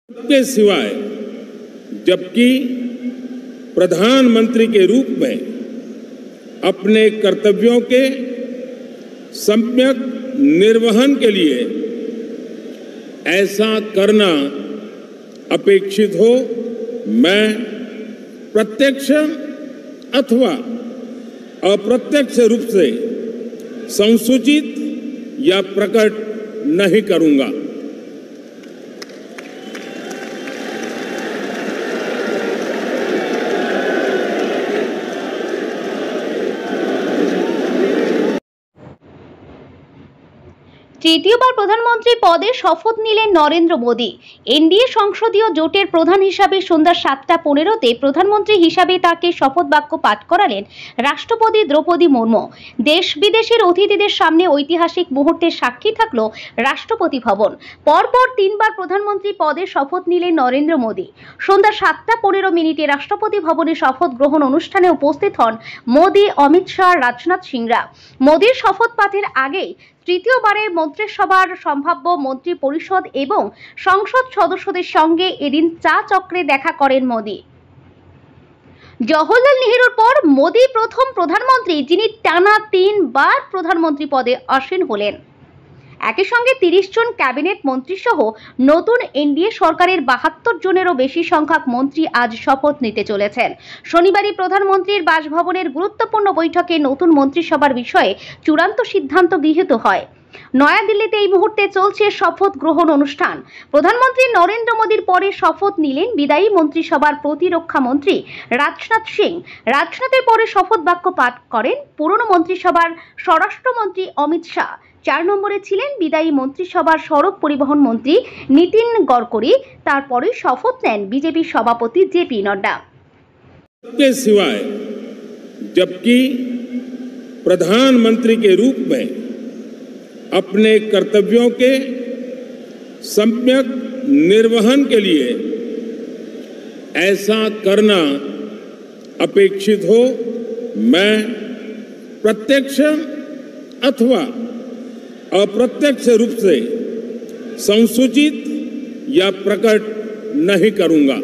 के सिवाय जबकि प्रधानमंत्री के रूप में अपने कर्तव्यों के सम्यक निर्वहन के लिए ऐसा करना अपेक्षित हो, मैं प्रत्यक्ष अथवा अप्रत्यक्ष रूप से संसूचित या प्रकट नहीं करूंगा। তৃতীয়বার প্রধানমন্ত্রী পদে শপথ নিলেন নরেন্দ্র মোদী। এনডিএ সংসদীয় জোটের প্রধান হিসাবে সন্ধ্যা 7:15-তে প্রধানমন্ত্রী হিসাবে তাকে শপথ বাক্য পাঠ করালেন রাষ্ট্রপতি দ্রৌপদী মুর্মু। দেশ বিদেশের অতিথিদের সামনে ঐতিহাসিক মুহূর্তের সাক্ষী থাকল রাষ্ট্রপতি ভবন। পরপর 3বার প্রধানমন্ত্রী পদে শপথ নিলেন নরেন্দ্র মোদী। সন্ধ্যা 7:15 রাষ্ট্রপতি ভবনে শপথ গ্রহণ অনুষ্ঠানে উপস্থিত হন মোদী, অমিত শাহ, রাজনাথ সিংরা। মোদীর শপথ পাঠের আগেই তৃতীয়বারের মন্ত্রিসভার সম্ভাব্য মন্ত্রী পরিষদ এবং সংসদ সদস্যদের সঙ্গে এদিন চা চক্রে দেখা করেন মোদী। জওহরলাল নেহরুর পর মোদী প্রথম প্রধানমন্ত্রী যিনি টানা 3বার প্রধানমন্ত্রী পদে আসীন হলেন। একই সঙ্গে 30 জন ক্যাবিনেট মন্ত্রী সহ নতুন এনডিএ সরকারের 72 জনেরও বেশি সংখ্যক মন্ত্রী আজ শপথ নিতে চলেছেন। শনিবারই প্রধানমন্ত্রীর বাসভবনের গুরুত্বপূর্ণ বৈঠকে নতুন মন্ত্রিসভার বিষয়ে চূড়ান্ত সিদ্ধান্ত গৃহীত হয়। নয়াদিল্লিতে এই মুহূর্তে চলছে শপথ গ্রহণ অনুষ্ঠান। প্রধানমন্ত্রী নরেন্দ্র মোদীর পরে শপথ নিলেন বিদায়ী মন্ত্রিসভার প্রতিরক্ষা মন্ত্রী রাজনাথ সিং। রাজনাথের পরে শপথ বাক্য পাঠ করেন পুরনো মন্ত্রিসভার স্বরাষ্ট্রমন্ত্রী অমিত শাহ। 4 নম্বরে ছিলেন বিদায়ী মন্ত্রিসভার সড়ক পরিবহন মন্ত্রী নীতিন गडकरी। তারপরে শপথ নেন বিজেপি সভাপতি জেপি नड्डा। के सिवाय जबकि प्रधानमंत्री के रूप में अपने कर्तव्यों के सम्यक निर्वहन के लिए ऐसा करना अपेक्षित हो, मैं प्रत्यक्ष अथवा अप्रत्यक्ष रूप से संसूचित या प्रकट नहीं करूंगा।